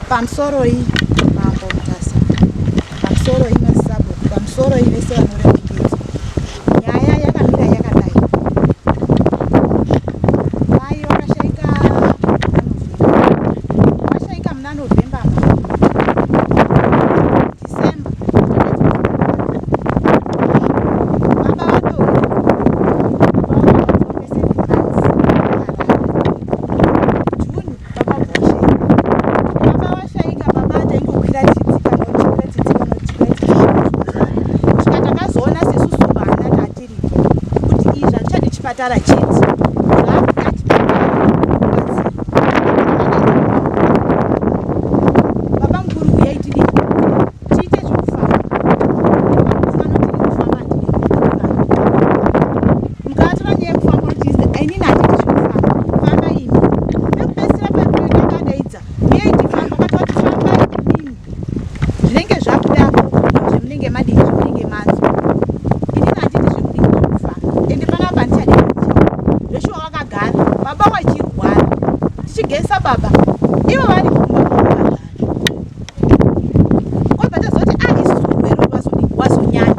Pamsoro hii mambo mtasa. Pamsoro hii masabu. Pamsoro hii vese wanoremekedza. Nyaya yakamira yakadai. Mai wakashaika muna November. December. Baba wato. Patara cheti. Baba mkuru kuyaitidi. Chite chokufamba. Kufamba ndini kufamba. Mukatara nyaya kufamba unotize ainini hatiti chokufamba. Famba imi. Nekupesera pepiri yakadaidza. Muyaiti famba kwati famba inini. Zvinenge zvakudapo zvemunenge madini zvemunenge manzo. Inini hatiti zvekudini chokufamba. Ende panapa ndichadi. Joshua wakagara, baba wachirwara. Tichigesa baba. Ivo vari kumba kwakagara. Kwabva tazoti isusu rwere wazonyanya.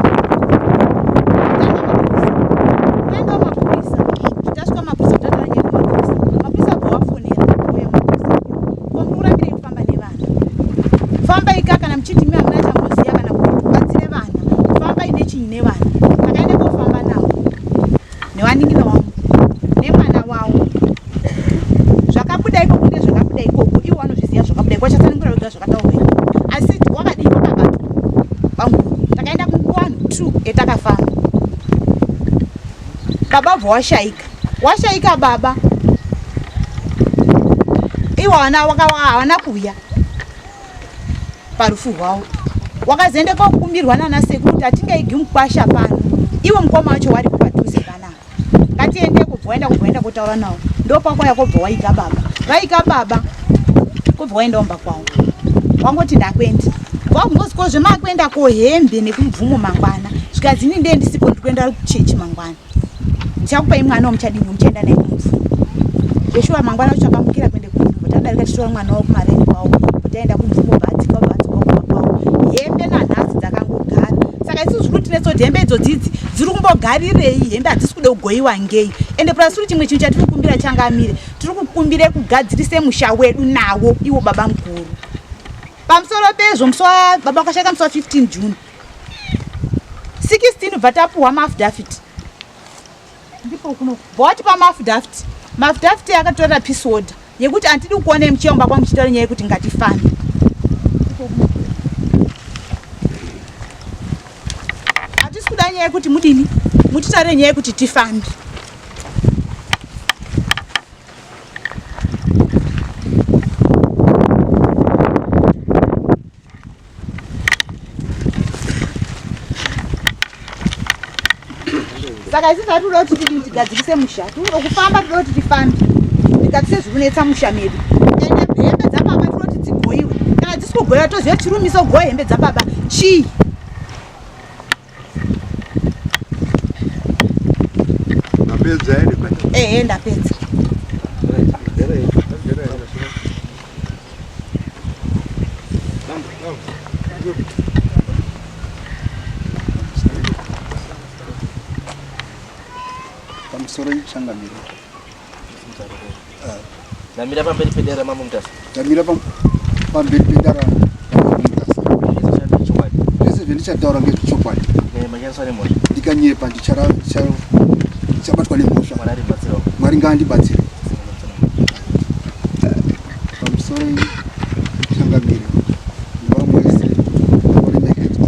Tanga mapurisa. Tasvika mapurisa tatara nyaya kumapurisa. Mapurisa bvawafonera uye mapurisa. Komurambire kufamba nevana. Famba ika kana muchiti mimi hamuna chamuziya kana kuti batsire vana. Famba ine chinyi nevana. Takaenda kofamba navo. Newaningina wangu. Nemwana wawo zvakabuda ikoko ndezvakabuda ikoko iwo vanozviziva zvakabuda ikoko vachatsanangura vega zvakataurwa asi wakadii wakabatwa panguru takaenda kunguvanhu 2 etakafamba baba bva washaika baba iwo hawana kuuya parufu rwavo wakazoende kokumbirwa nana sekuru kuti hatingaigi mukwasha pano iwo mukoma wacho wari kupadhuze panapa ngatiende kubvaenda kutaura nawo ndopakwaya kobva waika baba kobva waenda omba kwawo wangoti ndakwenda wakungozikozve zvemakwenda kohembe nekumubvumo mangwana zvikadzini ndee ndisipo ndikuenda kuchechi mangwana ndichakupai mwana womuchadini muchaenda naye kumubvumo Joshua mangwana uchakamukira kuende kumubvumo tadarika tichitora mwana wawo kumareni kwawo kutaenda kumubvumo badzika kwawo hembe nanhasi dzakangogara saka isusu zviri tinetsoti hembe idzodzidzi dziri kumbogarirei hembe hadzisi kuda kugoyiwa ngei ende purasuri chimwe chinhu chatiri kukumbira changamire tiri kukumbire kugadzirise musha wedu nawo iwo baba mukuru pamusoro pezvo baba wakashaika musi wa 15 June 16 bva tapuhwa maafidhafiti ndipo kuno bvawati pamaafidhafiti akatora peace order yekuti handidi kuona muchiomba kwangu chitaura nyaya yekuti ngatifambe hatisi kuda nyaya yekuti mudini mutitaure nyaya yekuti tifambe saka isi tatoda kuti tigadzirise musha tinoda kufamba toda kuti tifambe tigadzirise zvikunetsa musha medu ende hembe dzababa tinoda kuti dzigoyiwe kana dzisi kugoyiwa toziva chirumiso goya hembe dzababa chii ndapedza here ehe ndapedza pamusoro changamira ndamira pamberi pedera mambo mutasa ndamira pamberi pedara mutasa zvese zvendichataura ngezvechokwadi machandiswa nemhosva ndikanyepa ndichabatwa nemhosva mwari ngaandibatsire pamusoro changamira vamwese varemekedza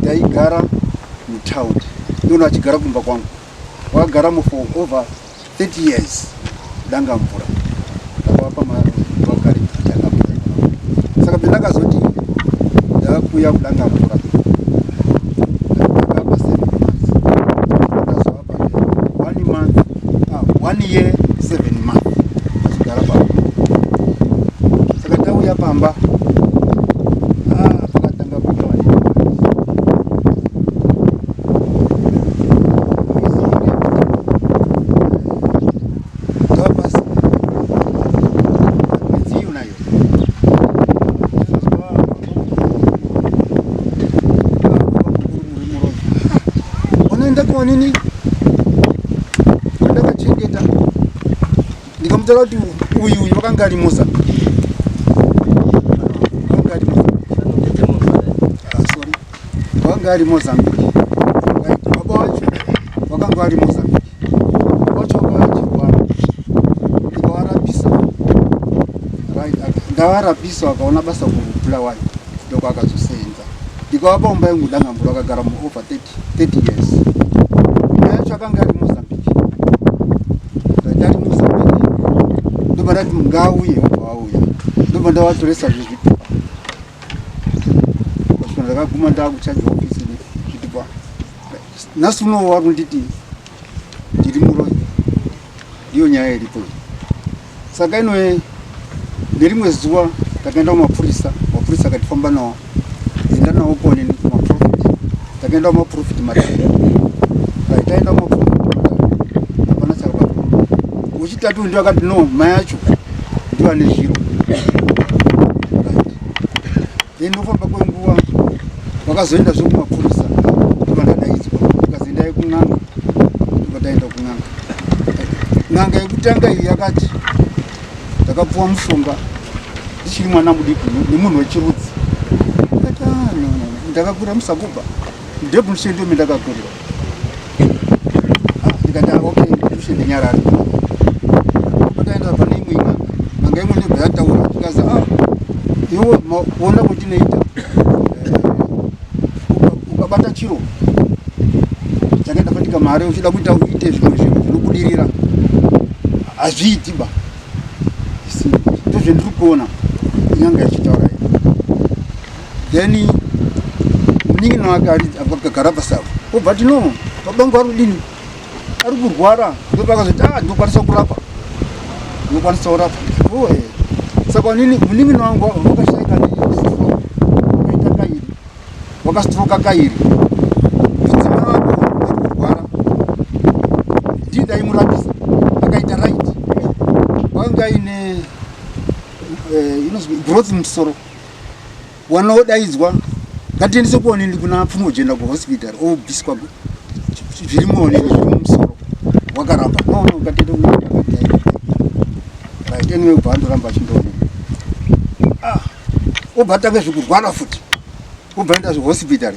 ndaigara mutaundi ndono achigara kumba kwangu wakagaramo for over 30 years danga mvura ndakavapa vagari dangamvura saka pendakazoti ndakakuya kudanga mvura ndakapa 7 months ndakazovapa 1 month 1 year 7 months chigara pa saka tauya pamba pakatanga kuita nini ndakachengeta ndikamutaura kuti uyu vakanga ari Mozambique vakanga ari Mozambique baba wacho vakanga ari Mozambique wacho vakachirwara ndikavarapisa ndavarapisa vakaona basa kubulawayo ndoko akazosenza ndikavapa umba yangu dangambura vakagara over 30 years akanga ari Mozambique ndari Mozambique ndobarati ngauye wauya ndoba ndawatoresa zvipo kusvika ndakaguma ndakuchaja ofisi zvitipa nhasi unowo vari kunditi ndiri muroyi ndiyo nyaya iripo saka inoe nerimwe zuva takaenda kumapurisa mapurisa akatifamba nawo enda nawo konini kumaprofit takaenda kumaprofit matatu taenda uchitatu ndio akati no mai acho ndio ane zviro ndinofamba kwenguva vakazoenda zvokumapurisa ndovandadaidzwa vakazoendai kun'anga ndovataenda kun'anga n'anga yekutanga iyi yakati ndakapuwa mushonga ndichiri mwana mudiki nemunhu wechirudzi akati ndakakura musakubva ndebhunishe ndio mendakakurira ndikati okay ndishende nyarari pataenda pane imwe n'anga imwe ndobva yataura tikazi iwe ona kwetinoita ukabata chiro chakaenda patika mari uchida kuita uite zvimwe zvinhu zvinobudirira hazviitiba ndozvendiri kuona nyanga yachitaura then munin'ina wake akagara pasavo obva ti no babangu ari kudini ari kurwara ndopakazoti ndokwanisa kurapa ndokwanisa kurapa saka nini munin'ina wangu wakashayika wakaita kairi wakastroka kairi mudzimai wako ari kurwara ndii ndaimurapisa akaita right wanga aine inozwi growth musoro wana wodaidzwa ngatiendese kuonini kuna pfumojenda kuhospital obviswa zvirimoni zvimusoro wakaramba no ngatiende right anyway ubva andoramba achindoono obva atange zvekurwara futi obva aenda zvehospital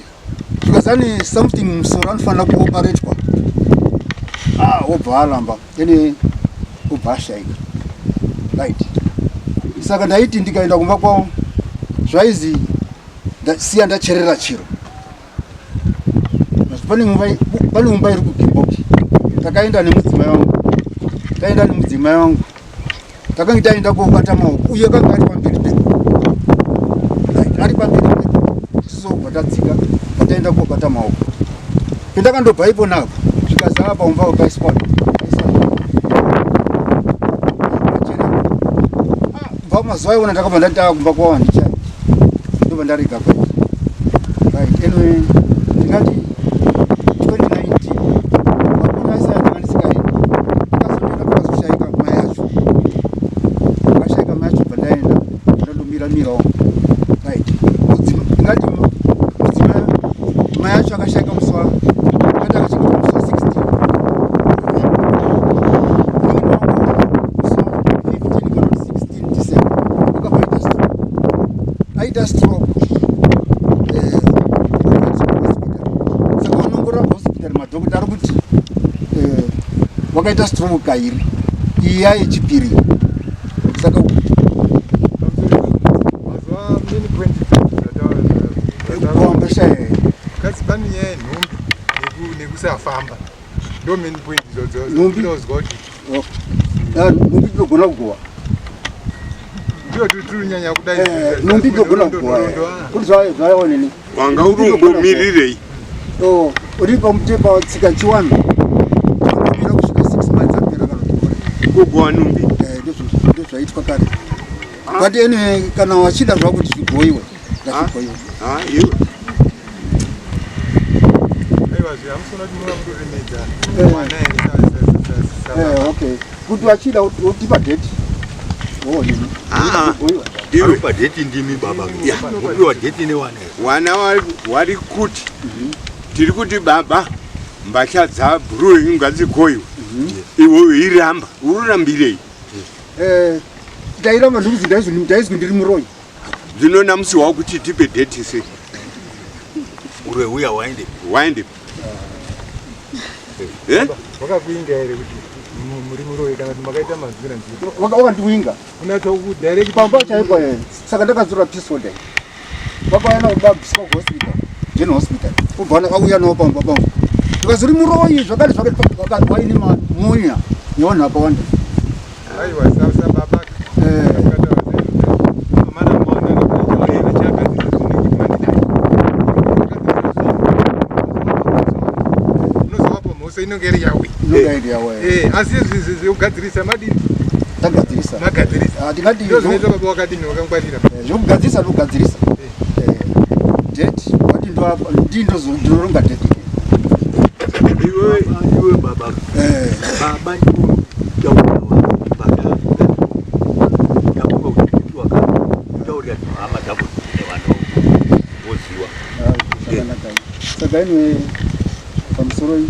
zvikazani something musoro anofanira kuoperetwa obva aramba ene obva ashayika right saka ndaiti ndikaenda kumba kwavo zvaizi siya ndacherera chiro pane mumba iri kugimboki takaenda nemudzimai wangu takange taenda kobata maoko uye kanga ari pamberi pedu ari pamberi pedu sizobva tadzika pataenda kobata maoko pendakandobva ipo napo zvikazava paumba wakaiswa kubva mazuva iona ndakabva ndatava kumba kwavo handichai ndobva ndarega kwaita right anyway ndingati 2019 wakona isaya ndinganisikaenda ndakazondoenda pakazoshayika mai yacho akashayika mai yacho bva ndaenda ndandomiramirawo right ndingati mai yacho akashayika musa akati akashayika musa 16 aita stroke saka unongorora hospital madhokota ari kuti wakaita stroke kairi iya yechipiri saka kuambashaya kasi pane nyaya yenhumbi nekusafamba ndo main point nhumbi dzinogona kugowa ndotutirunyanya kudai nhumbi dzinogona kugowa kuti zvaonini wanga urumbomirirei uri pamutepa tsika chiwanu anomira kusvika 6 months apera kana kugowa wanumbi Ndizvo zvaitwa kare. But anyway, kana wachida zvako kuti zvigoyiwe, ngazvigoyiwe. Iwe aiwa zvamusona kuti munomuremedza mwana ene Okay. Kuti wachida utipa date. iwe padheti ndimi baba upiwa dheti newana wari kuti tiri kuti baba mbatya dzabhuruu ngadzigoyiwe iwe weiramba ururambirei Tairamba ndikuzi ndaizwi ndiri muroyi. zvino namusi wakuti tipe dheti sei ure uya waende wakakuinga here kuti muri muroyi kana kuti makaita mazvira nzira Wakandiwinga. unatsva kudirect Pamba chaipo here. Saka ndakadzura peaceful day. Vakaenda kubabviswa kuhospital. General hospital. Ubva auya nawo pamba. Ndikazuri muroyi zvakare waine munya nevanhu vakawanda. aiwa sasa baba mana mwana ndokuita chakadzira zvinenge mandida unozovapo mhose inonge iri yawe asi izvi zvekugadzirisa madini Tagadzirisa. magadzirisa Ndingati ndo zvinoita baba wakadini wakangwarira zvekugadzirisa ndogadzirisa. Date wati ndinoronga date. iwe baba baba ndiyauawa baba ndakuva kutiwa kutaurira hama dzako nevana voziwa Saka anyway pamusoro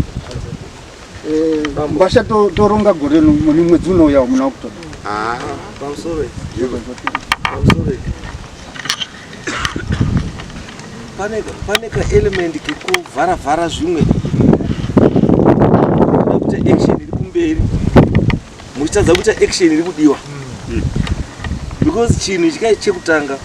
mbasha toronga gore muni mwedzi unouya muna October. Pamusoro pane ka element kekuvharavhara zvimwe kuti action iri kumberi muchitadza kuti action iri kudiwa because chinhu chikai chekutanga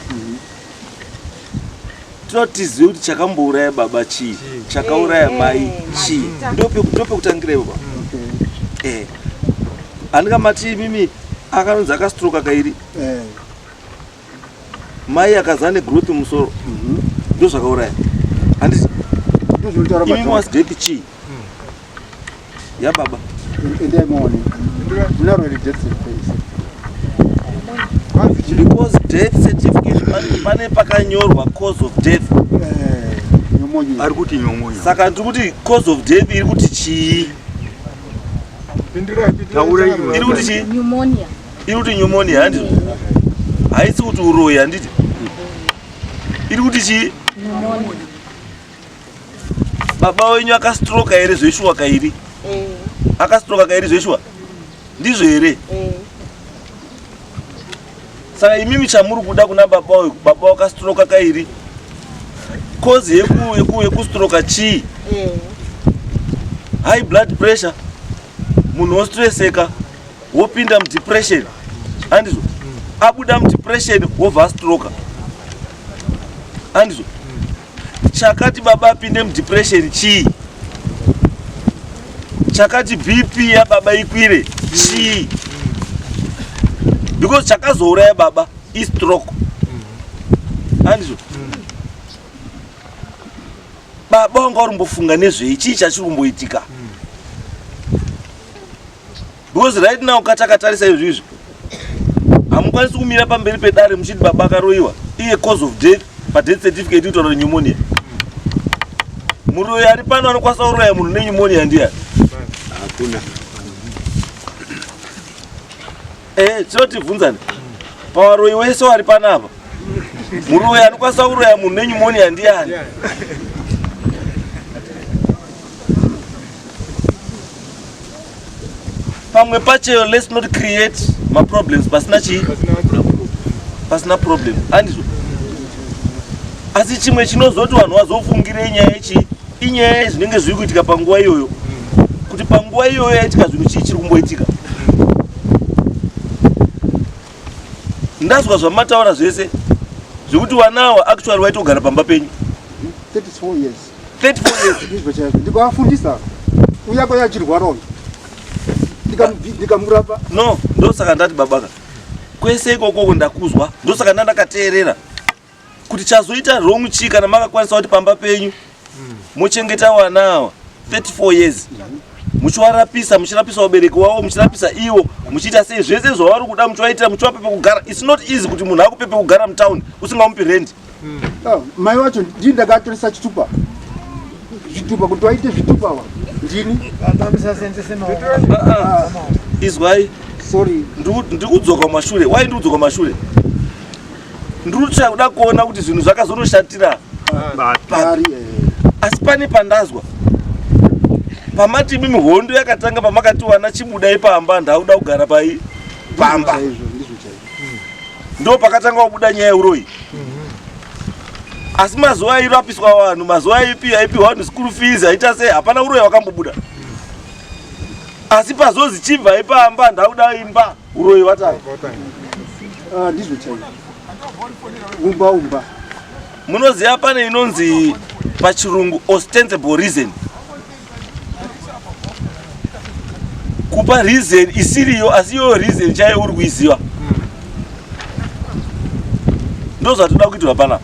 tinotiziva kuti chakambouraya baba chii chakauraya mai chii ndopekutangira baba handikamati mimi akanonzi akastroka kairi mai akazaa negrowth mumusoro ndo zvakauraya handiti imi masidheki chii yababa because death certificate pane pakanyorwa cause of death ari kuti nyomonyo saka ndiri kuti cause of death iri kuti chii iri kuti chii iri kuti pneumonia handiti haisi kuti uroyi handiti iri kuti chii baba wenyu akastroka here zveshuwa kairi akastroka kairi zveshuwa ndizvo here saka imimi chamuri kuda kuna baba wakastroka kairi kozi yekustroka chii high blood pressure munhu wostreseka wopinda mudepression handizvo abuda mudepression wobva astroka handizvo chakati baba apinde mudepression chii chakati bp yababa ikwire chii because chakazouraya baba istroke handizvo baba wanga uri mbofunga nezvei chii chachiri kumboitika because right now katakatarisa izvizvi hamukwanisi kumira pamberi pedare muchiti baba akaroyiwa iye cause of death padeath certificate itaura pneumonia muroyi ari pano anokwanisa kuroya munhu nepneumonia ndiani hakuna tinotivhunzani pavaroyi wese wari panapa muroyi anokwanisa kuroya munhu nepneumonia ndiani pamwe pacheyo let's not create maproblems pasina chii pasina problem handizvo asi chimwe chinozoti vanhu vazofungire nyaya yechi inyaya yezvinenge zviri kuitika panguva iyoyo kuti panguva iyoyo yaitika zvinhu chii chiri kumboitika ndazwa zvamataura zvese zvekuti wanawa actually waitogara pamba penyu 34 years 34 years ndikavafundisa uyako yachirwarawo ndikamurapa no ndosaka ndati babaka kwese ikokoko ndakuzwa ndosaka ndandakateerera kuti chazoita wrong chii kana makakwanisa kuti pamba penyu mochengeta wana awa 34 years muchiwarapisa, muchirapisa wabereki wavo, muchirapisa iwo, muchiita sei zvese zvavari kuda muchivaitira, muchivape pekugara. It's not easy kuti munhu akupe pekugara mutown usingamupi rent. Mai wacho ndini ndakatoresa chitupa kuti waite zvitupa wa ndini izwai. Sorry, ndiri kudzoka kumashure. Why ndiri kudzoka kumashure? Ndiri kuda kuona kuti zvinhu zvakazonoshatira pari asi pane pandazwa pamati mimi hondo yakatanga pamakati wana chibuda ipamba ndauda kugara pai pamba ndo pakatanga kubuda nyaya uroi. Asi mazuva irapiswa vanhu, mazuva ipi vanhu school fees aita sei hapana uroi wakambobuda. Asi pazozi chibva ipamba ndauda imba uroi watanga. Ndizvo chaizvo. Umba. Munoziva pane inonzi pachirungu ostensible reason. Kupa reason isiriyo asi iyo reason chaiyo uri kuiziva. Ndo zvatoda kuitwa pana.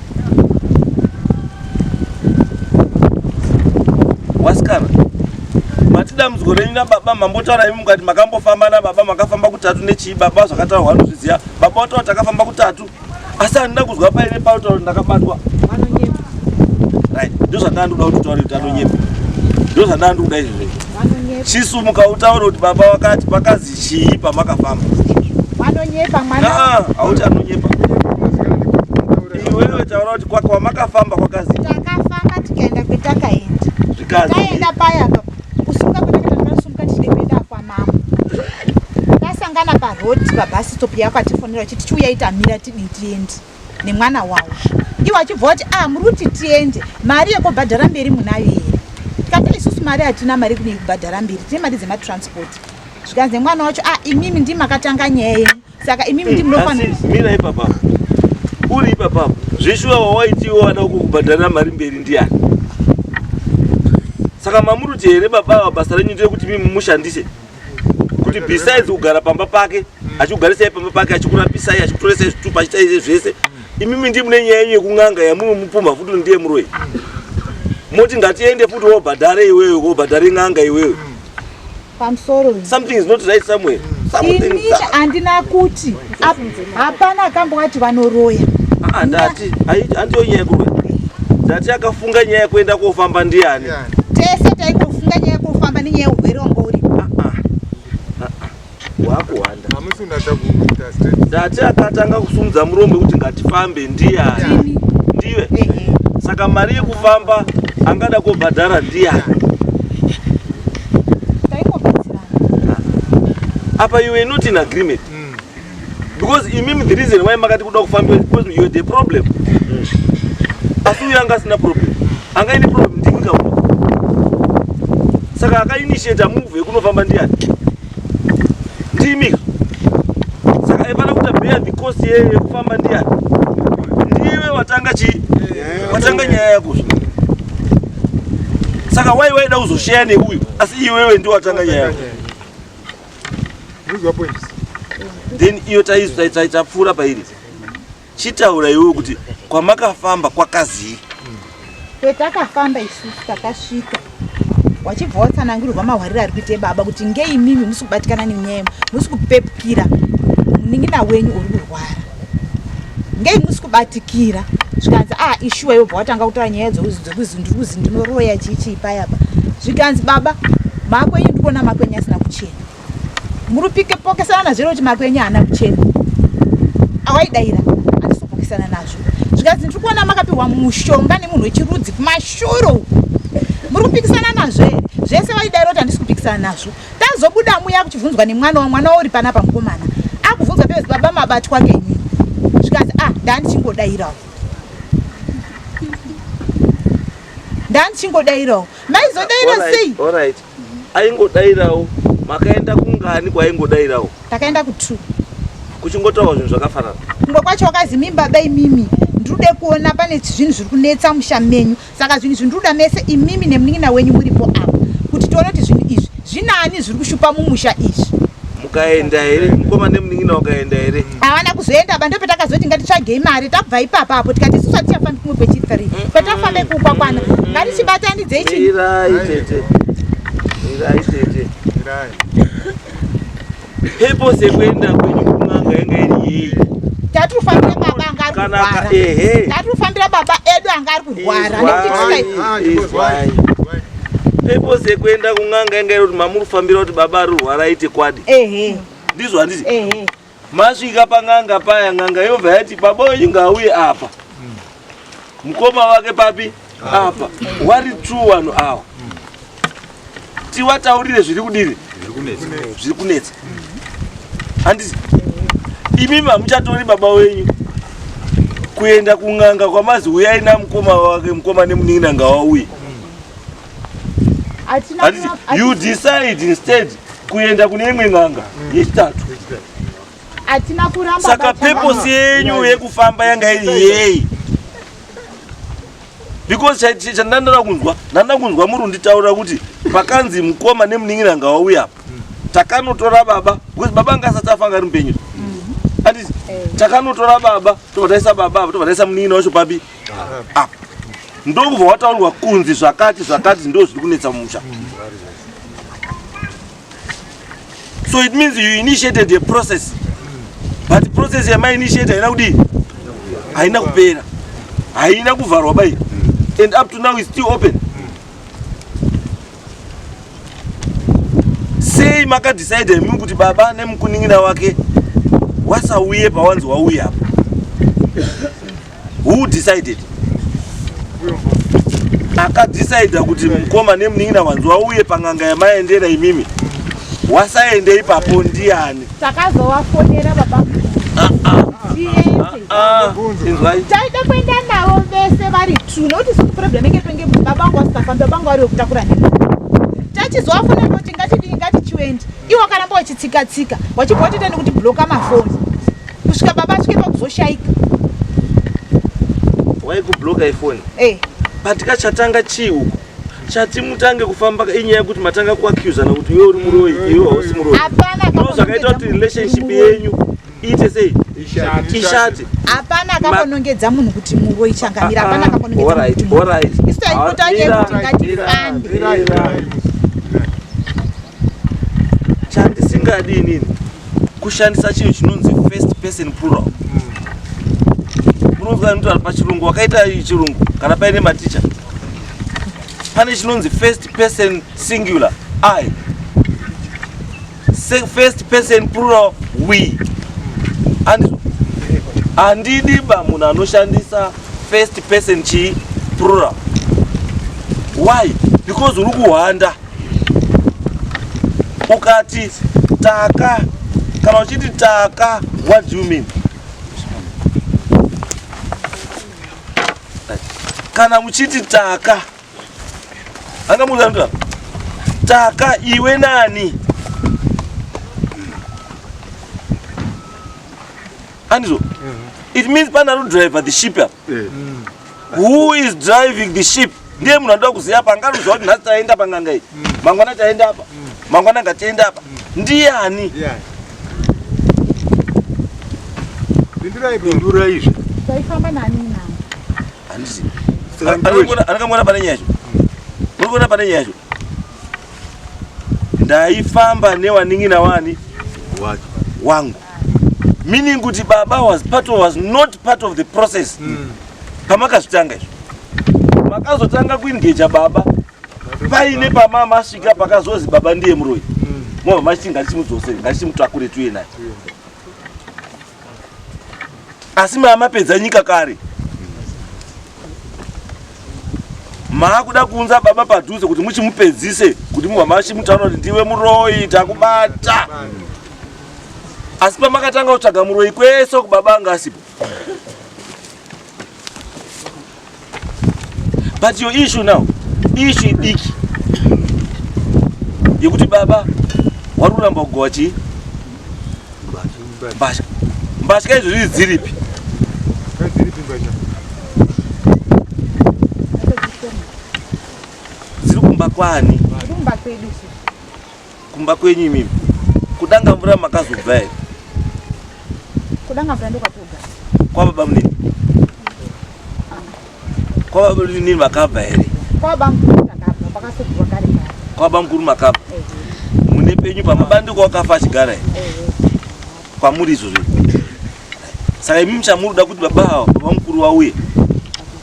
Wasikana. Matida muzgo renyu nababa mambotaura imi mukati makambofamba nababa makafamba kutatu nechi baba zvakataurwa vanozviziva. Baba wataura takafamba kutatu. Asi handina kuzwa paine pautauro ndakabatwa. Right. Ndo zvandandikuda kuti utaure kuti anonyepa. Ndo zvandandikuda izvozvo. Chisumuka utaure kuti baba wakati pakazi chii pamakafamba. Vanonyepa mwana. Hauti anonyepa. Iwewe taura kuti kwaka wamakafamba kwakazi. Takafamba tikaenda kwetakaenda. Zvikazi. Taenda paya kusuka kwetakaenda tichide kuenda kwamama. Tasangana parodi pabus stop yakatifonera kuti tichiuya itamira tiende nemwana wawo. Iwo achibva kuti muri kuti tiende, mari yekubhadhara mberi munayo here. Tikati isusu mari hatina mari kubhadhara mberi, tine mari dzematransport. Zvikanzi mwana wacho imimi ndimi makatanga nyaya yenyu, saka imimi ndimi munofanira. Mira ipapapo. Uri ipapapo. Zveshuwa wawaitiwo wada kukubhadhara mari mberi ndiani? Saka mamuruti here baba basa renyu ndeyekuti mimi mushandise. Kuti besides kugara pamba pake, achikugarisai pamba pake, achikurapisai, achikutoresai zvitupa, achiita zvese. Imimi ndimi mune nyaya yenyu yekung'anga yamunomupumha futi ndiye muroi. Moti ngatiende futi wobhadhare iwewe, wobhadhare ng'anga iwewe. Pamusoro. Something is not right somewhere. Inini handina kuti hapana akambowati vanoroya. Ndati handiyo nyaya yekuroya. Ndati akafunga nyaya yekuenda kofamba ndiani? Tese taikofunga nyaya yekufamba nenyaya yeurwere wanga uripo. Wakuwanda. Ndati akatanga kusumudza muromo kuti ngatifambe ndiani? Ndiwe. Saka mari yekufamba angada kubhadhara ndiani? Apa you were not in agreement. Because imimi the reason why makati kuda kufamba because you had a problem. Asi uyu anga sina problem. Anga ine problem ndinga. Saka akainitiate move yekunofamba ndiani? Ndimi. Saka ipana kuti bear the cost yekufamba ndiani? Ndiwe watanga watanga nyaya yako. Saka why waida uzoshare neuyu asi iwewe ndiwe watanga nyaya yako. Then iyo taitapfuura pairi. Chitaura iwewe kuti kwamakafamba kwakazi. Petakafamba isusu takasvika. Wachibva watsanangurirwa mahwariro ari kuite baba kuti ngeimimi musi kubatikana nenyaya, musi kupepukira munin'ina wenyu uri kurwara. Ngei musi kubatikira. Zvikanzi ishuwa yobva watanga kutaura nyaya dzekuzi ndinoroya chichi payapa. Zvikanzi baba makwenyu ndikuona makwenyu asina kuchena. Murupike pokesana nazvo kuti makwenyu haana kuchena. Awaidaira andisopokesana nazvo. Zvikanzi ndiri kuona makapiwa mushonga nemunhu wechirudzi kumashuro. Murupikisana nazvo here? Zvese waidaira kuti handisi kupikisana nazvo. Tazobuda muya kuchibvunzwa nemwana uri panapa mukomana. Akubvunzwa pezi baba mabatwa ngenyi. Zvikanzi ndandichingodairawo. Ndandichingodairawo. Maizodaira sei? All right. Aingodairawo. Makaenda kungani kwaingodairawo? Takaenda ku2. Kuchingotaura zvinhu zvakafanana. Kumwe kwacho wakazi mimi baba imimi ndrude kuona pane zvinhu zviri kunetsa musha menyu. Saka zvinhu zvindruda mese imimi nemunin'ina wenyu muripo apa. Kuti tione kuti zvinhu izvi zvinani zviri kushupa mumusha izvi. Mukaenda here? Mukoma nemunin'ina wakaenda here? Havana kuzoenda bando petakazoti ngatitsvagei mari tabva ipapo apo tikati isusu hatichafambi kumwe kwechi3. Kwetafambe kukwa kwana. Ngatichibatanidzei chini. Pepo sekwenda kwenye kunanga yanga iri. Tatufambira baba angari kurwara. Tatufambira baba edu angari kurwara. Pepo sekwenda kunanga yanga iri mamurufambira kuti baba ari kurwara aite kwadi. Ndizvo handiti. Masvika panganga paya nganga yobva yati baba wenyu ngauye apa. Mukoma wake papi? Apa. Wari true vanhu ava. Tiwataurire zviri kudini? Zviri kunetsa. Handiti. Imi hamuchatori baba wenyu kuenda kunganga kwamazi uyai namukoma wake, mukoma nemunin'ina ngawauye. You decide instead kuenda kune imwe nganga yechitatu. Saka purpose yenyu yekufamba yanga iri yei. Because chandandara kunzwa muri kunditaura kuti pakanzi mukoma nemunin'ina ngawauya apa. Takanotora baba, because baba ngasati afa ngari mupenyu. Handiti. Takanotora baba, tobva taisa munin'ina wacho papi? Apa. Ndokubva wataurwa kunzi zvakati ndo zviri kunetsa mumusha. So it means you initiated a process. But the process yama initiate haina kudi? Haina kupera. Haina kuvharwa bai. And up to now it's still open. Say maka decide mungu kuti baba nemukuning'ina wake wasauye pawanzi wauya apa. Who decided? Aka decide kuti mukoma nemunin'ina wanzi wauye panganga yamaendera imimi. Wasaende ipapo ndiani? Takazowafonera baba. Taida kuenda navo vese vari true. Nokuti siku problem inge penge baba wangu wasitafamba, baba wangu vari wekutakura nini. Tachizowafonera kuti ngatidini ngatichiwendi. Iwo karamba wachitsika-tsika. Wachibva watitani kuti bloka mafoni. Kusvika baba asvike pakuzoshaika. Waikubloka ifoni? Patika chatanga chiu. Chati mutange kufamba inyaya yekuti matanga kuaccusana kuti iwe uri muroyi, iwe hausi muroyi. Ndo zvakaita kuti relationship yenyu iite sei? Ishate. Hapana akaponongedza munhu kuti muroyi changamira. Hapana akaponongedza munhu kuti muroyi. Alright. Isai kutaje kuti ngatifambe. Chandisingadi inini kushandisa chinhu chinonzi first person plural. Munonzwa kuti pachirungu wakaita chirungu kana paine maticha. Pane chinonzi first person singular, I. First person plural, we. Andidi ba munhu anoshandisa first person chi plural. Why? Because uri kuhanda. Ukati taka, kana uchiti taka, what do you mean? Kana muchiti taka, anga muzandu taka iwe nani? Andizo? It means pana driver the ship. Who is driving the ship? Ndiye munhu anoda kuziya pangano zvoti nhasi taenda panganga iyi. Mangwana taenda apa. Mangwana ngatienda apa. Ndiani? Ndura izvi. Taifamba nani nani? Handisi. Anakamona pane nyasho. Urikuona pane nyasho. Ndaifamba newanin'ina wani? Wangu. Meaning kuti baba was not part of the process. Pamakazvitanga izvo. Makazotanga kuengage baba. Paine pamama asvika pakazozi baba ndiye muroyi. Mova machiti ngatichimudzosere, ngatichimutakure tuye naye. Asi mamapedza nyika kare. Maakuda kuunza baba padhuze kuti muchimupedzise kuti mubva machimutaura kuti ndiwe muroyi takubata. Asi pamakatanga kutsvaga muroyi kwese kubaba anga asipo. But your issue now, issue idiki yekuti baba wari kuramba kugowa chii? Mbasha. Mbasha izvo dziripi? Dziri kumba kwani? Kumba kwedu. Kumba kwenyu imimi. Kudanga mvura makazobva here? Kudanga mvura ndokwatoga. Kwa baba munini? Kwa baba munini makabva here? Kwa baba mukuru takabva pakasogwa kare kare. kwa baba mkuru Makamba mune penyu pamabandiko wakafa achigara kwa muri izvozvo. Saka imi muchamuruda kuti baba mkuru wauye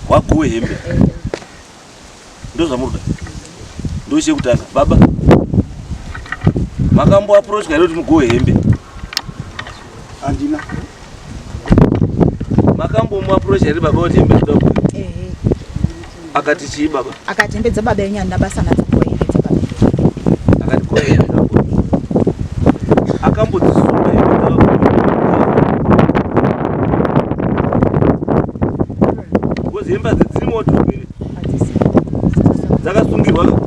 wagowe hembe, ndo zvamuruda. Ndo chekutanga baba makambo approach kana kuti mugowe hembe. Andina Makambo mu approach ari baba kuti hembe ndogo. Akati chii baba? Akati hembe baba yenyana basa na kuwa hembe baba. Akati kwa hembe ndogo. Akambo tsumba hembe ndogo. Ngozi hembe dziri moto kwiri. Dzakasungirwa.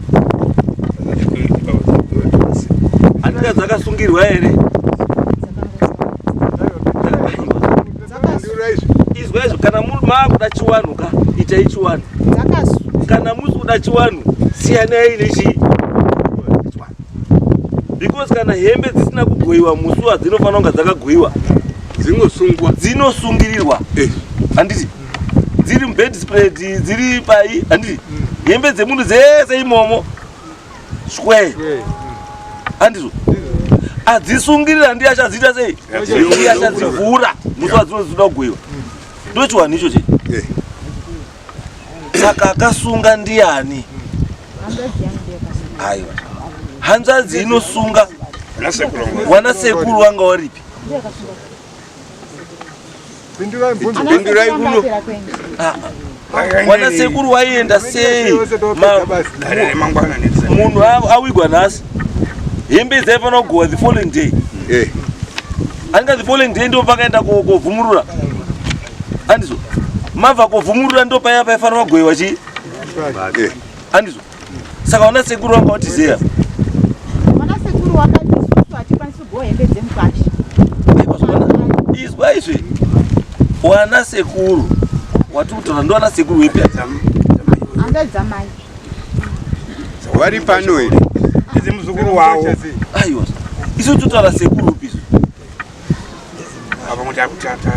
Andika dzakasungirwa ere? Izwezo kana makuda chiwanuka itai chiwanu. Kana musi kuda chiwanu siyanai nechi. Because kana hembe dzisina kugoiwa musu adzinofanira kunga dzakagoiwa. Dzinosungirirwa. Handiti dziri bed spread dziri pai handiti hembe dzemunhu dzese imomo square. Handizvo adzisungirira ndiye achadzita sei? Ndiye achadzivhura musi wadzinozoda kugoiwa. Ndo chiwanu icho che. Saka akasunga ndiani? Aiwa hanzvadzi inosunga wana sekuru wanga waripi? Pindurai kuno. Wana sekuru waienda sei? Munhu awigwa nhasi hembe dzaifanira kugowa the following day. Anga the following day ndo pakaenda kovhumurura. Handizvo mabva kovhumurura ndo paya paifanira kugoiwa chii? Handizvo saka wana sekuru wanga wati zeya. Wana sekuru wakati isusu hatikwanisi kugowa hembe dzemukashi. Izwa izvi wana sekuru wati kutaura ndo wana sekuru wepi? Anga dzamai Wari pano ere? Izi muzukuru wawo. Aiwa isu totaura sekuru upi? Aba muta kutata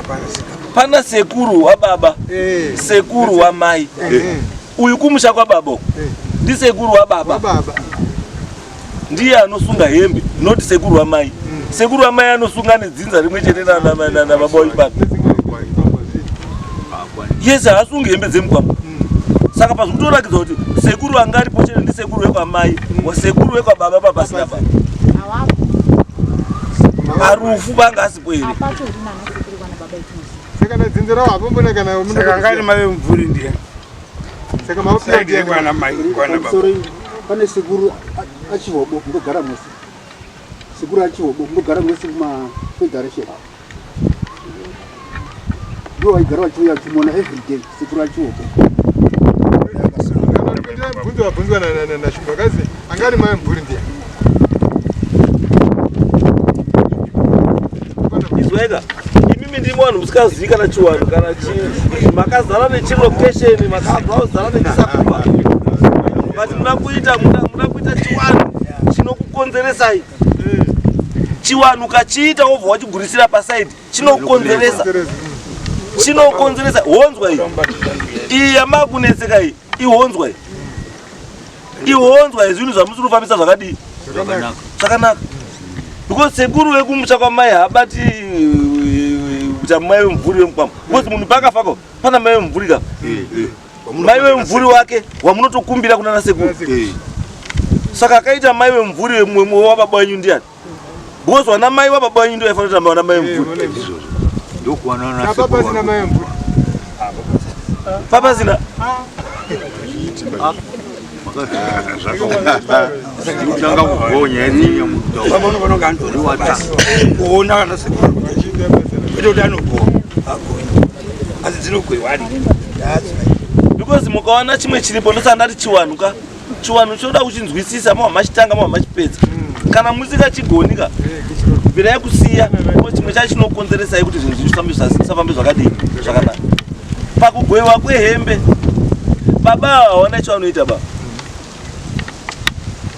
Pana sekuru wa baba, sekuru wa mai. Uyu kumusha kwa baba ndi sekuru wa baba. Ndiye anosunga hembe, not sekuru wa mai. Sekuru wa mai anosunga nedzinza rimwe chete na baba wipapa. Yes, asunga hembe dzemukwapa. Saka pazvinotorakidza kuti sekuru angaripo chete ndi sekuru wekwa mai, wasekuru wekwa baba baba sina baba. Arufu vangasipo ere. Saka na dzinzira wapo mbona kana munhu Saka ngani mave mvuri ndiye. Saka mapira ndiye kana mai kana baba. pane sekuru achihobo ndogara mwese. Sekuru achihobo ndogara mwese kuma federation. Ndo waigara wachiuya chimona every day sekuru achihobo. Bunzwa na shukakazi angani mave mvuri ndiye. Izweka imimi ndimo vanhu musikazivi kana chiwanu kana makazara nechilocation makazara nechisakuma kati muda kuita chiwanu chinokukonzeresai. Chiwanu kachiita wobva wachigurisira pasaidi chinokonzeresa honzwa iyi yamakunetseka iyi ihonzwa zvinhu zvamusiri kufambisa zvakadii zvakanaka. Because sekuru wekumusha kwamai habati kuti mai wemvuri wemukwama. Because munhu pakafako pana mai wemvuri ka. Mai wemvuri wake wamunotokumbira kuna sekuru. Saka akaita mai wemvuri wababa wenyu ndiani? Because wana mai wababa wenyu ndio aifanira kuti wana mai wemvuri. Ndokuwana Papa zina mai mvuri. Papa zina Utanga kugonya ezinye muto. Babona bona kantori wata. Kuona kana sekuru. Edo dano ko. Azizino kwewali. because mukaona chimwe chiripo ndosandati chiwanuka. Chiwanu choda kuchinzwisisa machitanga machipedza. Kana musikachigonika birai kusiya chimwe chacho chinokonzeresai kuti zvinhu zvisafambe zvakadii zvakanaka. Pakugoiwa kwehembe baba haona chaanoita baba.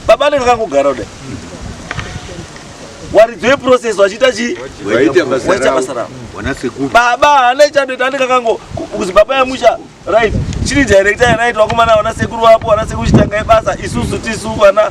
Baba anenge akangogara kudai waridzoe process wachiita chii waita basa ravo. Baba haana chanoita anenge kuzi baba yamusha right chiri director right wakomana wana sekuru wapo wana sekuru chitanga basa isusu tisu wana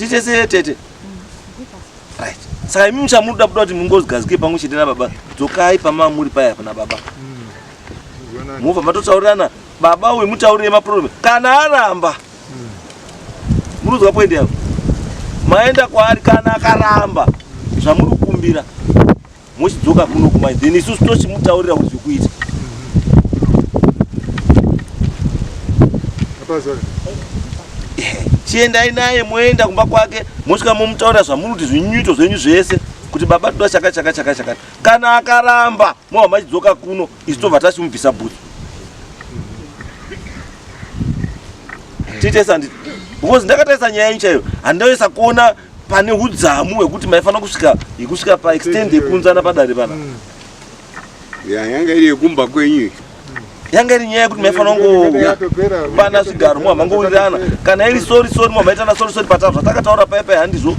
tichese tete. Right. Saka imi muchamuda kuda kuti mungozigazike pamwe chete nababa. Dzokai pamama muri paya pana baba. Mova matotaurirana baba uyu mutaurire maproblem. Kana aramba. Muruzwa point yavo. Maenda kwaari kana akaramba. Zvamuri kukumbira. Mochidzoka kuno kumai. Then isusu tochimutaurira kuti zvikuita. Chiendai naye moenda kumba kwake mosvika momutaurira zvamuri zvinyuto zvenyu zvese kuti baba toda chakachakachakachakati. Kana akaramba mova machidzoka kuno isu tobva tachimubvisa bhutsu. Tiite sanditi because ndakatarisa nyaya ichayo handaisa kuona pane udzamu hwekuti maifana kusvika paextend yekunzana padare pana. Yanga iri yekumba kwenyu. Yanga iri nyaya yekuti maifana pana zvigaro mwa mangowirirana. Kana iri sorry mwa maitana sorry patatu zvatakataura paya handizvo.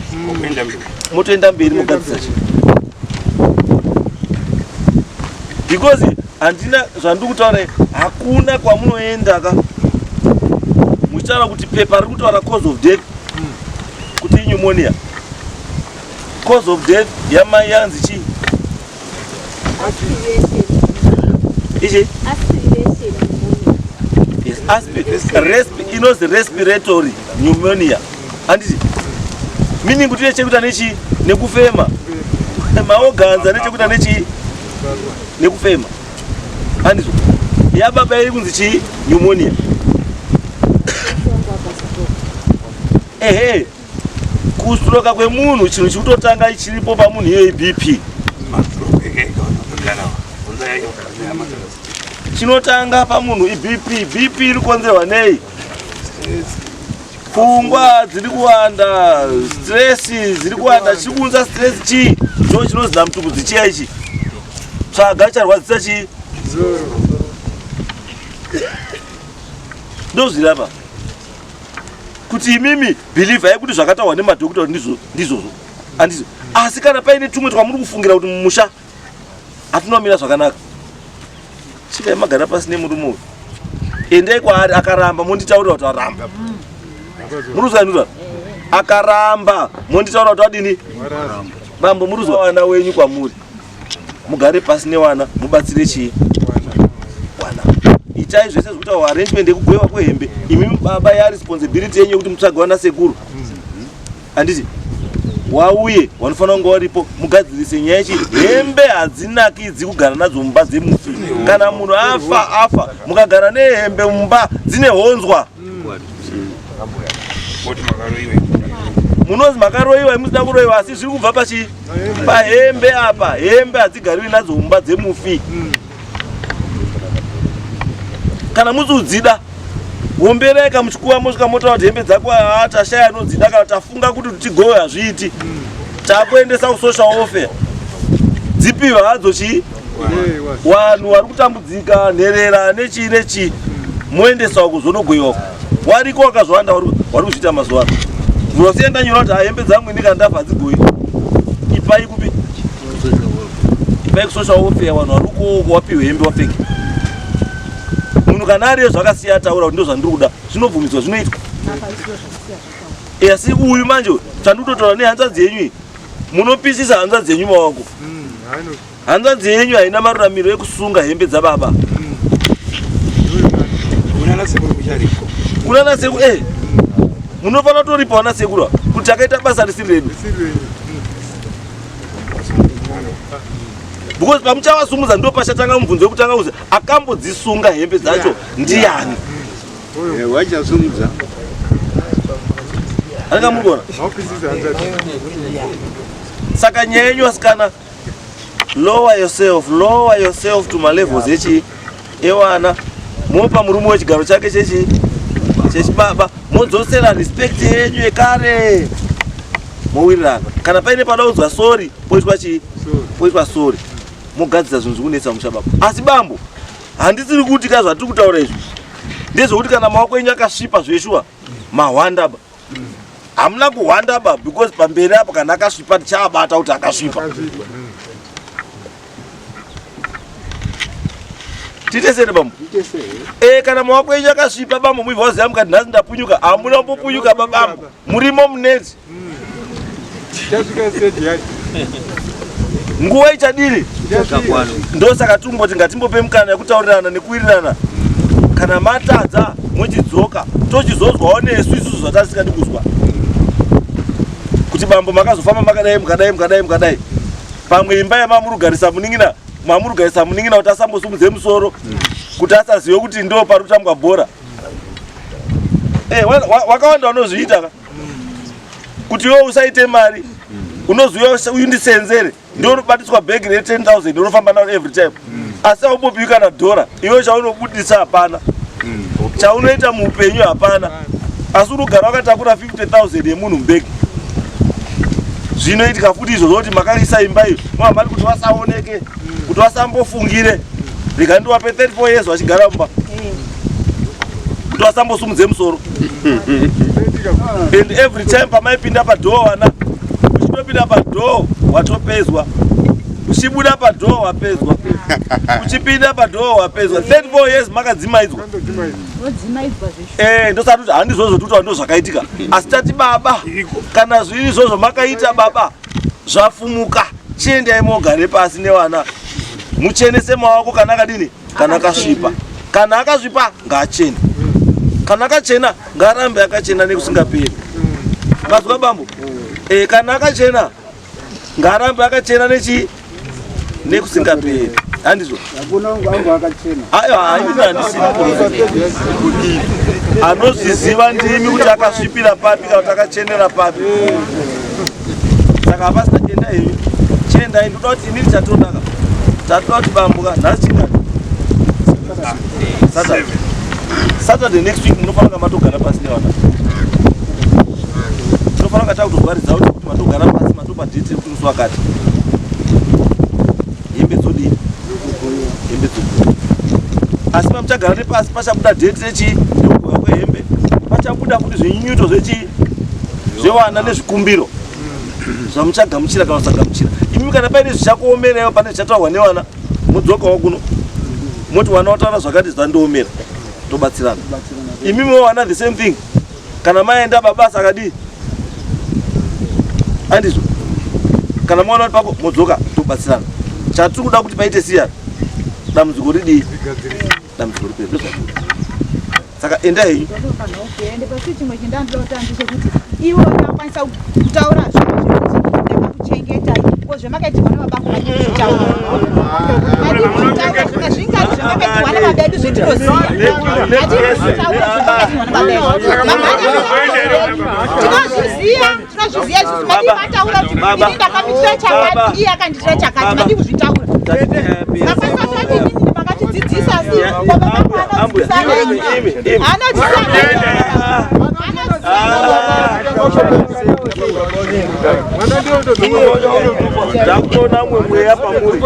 Motoenda mberi mogadzisa chi. Because handina zvandikutaura hakuna kwamunoenda ka. Muchitaura kuti pepa riri kutaura cause of death kuti pneumonia. Cause of death yamai yanzi chi? Ichi? Yes, inonzi respiratory pneumonia. Handiti? Meaning kuti nechekuita nechi nekufema. Maorgans nechekuita nechi nekufema. Handiti? Yababa iri kunzi chi pneumonia. Kustroka kwemunhu chinhu chikutotanga chiripo pamunhu iye BP. Chinotanga pamunhu iBP. BP iri kukonzerwa nei? Pfungwa dziri kuwanda, stress dziri kuwanda. Chikunza stress chi? Ndo chinonzi namutubudzi chiya ichi. Tsvaga charwadzisa chi? Ndozvirapa. Kuti imimi believe kuti zvakataurwa nemadhokota ndizvozvo. Handizvo. Asi kana paine tumwe twamuri kufungira kuti mumusha atinomira zvakanaka. Chikai magara pasi nemurume uyu. Endai kwaari akaramba monditaurira kuti aramba. Muruzwa ndizvo. Akaramba monditaurira kuti adini? Bambo muruzwa wana wenyu kwamuri. Mugare pasi newana mubatsire chi? Wana. Itai zvese zvekuti arrangement yekugoiwa kwehembe imi baba ya responsibility yenyu kuti mutsvage wana sekuru. Handiti? Wauye wanofanira kunge waripo mugadzirise nyaya ichi. Hembe hadzinakidzi kugara nadzo mumba dzemufi. Kana munhu afa mukagara nehembe mumba dzine honzwa. Munozi makaroiwa musina kuroiwa asi zviri kubva pachi pahembe apa. Hembe hadzigariwi nadzo mumba dzemufi. Kana muzodzida wombereka muchikuwa mosvika motaura kuti hembe dzako tashaya anodzida kana tafunga kuti tigowe hazviiti takuendesa kusocial welfare dzipiwa hadzo chi vanhu vari kutambudzika nherera nechi moendesawo kuzonogoiwako wariko wakazvowanda wari kuzviita mazuva ano zvinosienda nyora kuti hembe dzangu ndikandafa hadzigoyi ipai kupi ipai kusocial welfare vanhu vari ukoko wapiwe hembe wapfeke. Munhu kana ariyo zvakasiya taura kuti ndo zvandiri kuda zvinobvumidzwa zvinoitwa. Asi uyu manje chandikutotaura nehanzvadzi yenyu munopisisa hanzvadzi yenyu mawangu. Hanzvadzi yenyu haina mararamiro ekusunga hembe dzababa. Kuna nasekuru munofanira kutoripa wana sekuru kuti akaita basa risiri redu. Because pamuchavasumudza ndo pachatanga mubvunzo wekutanga kuzi akambodzisunga hembe dzacho ndiani? Wachasumudza. Akamugona. Saka nyaya yenyu asikana lower yourself to my levels echi ewana mopa murume wechigaro chake chechibaba modzosera respect yenyu ekare mowirirana. Kana paine pada kudzwa sorry poitwa chi? Poitwa sorry. Mogadzisa zvinhu zvikunetsa muchababa. Asi bambo handisiri kuti ka zvatiri kutaura izvi ndezvokuti kana maoko enyu akasvipa zveshuwa mahwanda ba. Hamuna kuhwanda ba because pamberi apo kana akasvipa tichaabata kuti akasvipa. titesere bambo kana maoko enyu akasvipa bambo muibva waziva mukati nhasi ndapunyuka hamuna kumbopunyuka babambo murimo muneti nguva ichadini ndosaka tumboti ngatimbope mukana yekutaurirana nekuwirirana kana matadza mochidzoka tochizozwawo nesu isusu zvatasingadi kuzwa kuti bambo makazofamba makadai pamwe imba yamamurugarisa muningina kuti asambosumudze musoro kuti asazive kuti ndo pari kutambwa bhora wakawanda unozviita kuti iwe usaite mari unoziva uyundisenzere ndio unobatiswa bhegi re10,000 unofamba naro every time asi aubopiwi kana dhora iwe chaunobudisa hapana chaunoita muupenyu hapana asi unogara wakatakura 50,000 yemunhu mubhegi zvinoitika futi izvo zvokuti makaisa imba iyo muhambani kuti vasaoneke kuti vasambofungire rikandiwape 34 years vachigara mumba kuti vasambosumudze musoro and every time pamaipinda padhoo vana uchitopinda padhoo watopezwa uchibuda padhoo wapezwa uchipinda padhoo wapezwa 34 years makadzimaidzwa ndosati kuti handizvozvo tutaura ndo zvakaitika asi tati baba kana zviri izvozvo makaita baba zvafumuka chiendai mogare pasi nevana muchenese maoko kana akadini kana akasvipa kana akasvipa ngaachene kana akachena ngaarambe akachena nekusingaperi mazwa bambo kana akachena ngaarambe akachena nekusingaperi handizvo anozviziva ndimi kuti akasvipira papi kana kuti akachenera papi saka hapasina enda henyu chiendai ndoda kuti inini chatodaka tatoda kuti bambuka nhasi chingani Saturday next week munofanira matogara pasi newana tinofanira takutobvaridza kuti matogara pasi matopa date kuti musi wakati hembe dzodini hembe dzodini asi pamuchagara nepasi pachabuda date nekugoya kwehembe pachabuda futi zvinyunyuto zvevana nezvikumbiro zvamuchagamuchira kana kusagamuchira imi kana paine zvichakuomerayo pane zvichataurwa nevana mudzokawo kuno moti wana wataura zvakati zvandiomera tobatsirana imimi wana the same thing kana maenda babasa akadii handizvo kana maona kuti pako modzoka tobatsirana chatiri kuda kuti paite siyana dambudziko ridii dambudziko riperi saka enda henyu ende pasi chimwe chindandoda kutambisa kuti iwo akwanisa kutaura zvinhu zvekuti ndakakuchengeta ko zvemakaitirwa nababa kuzvitaura zvingati zvamakaitirwa nababedu zvetinoziva tinozviziva isusu madi mataura kuti ini ndakamitira chakati iye akanditira chakati madi kuzvitaura makwanisa kuti inini makatidzidzisa si ndakuona mweya pamuri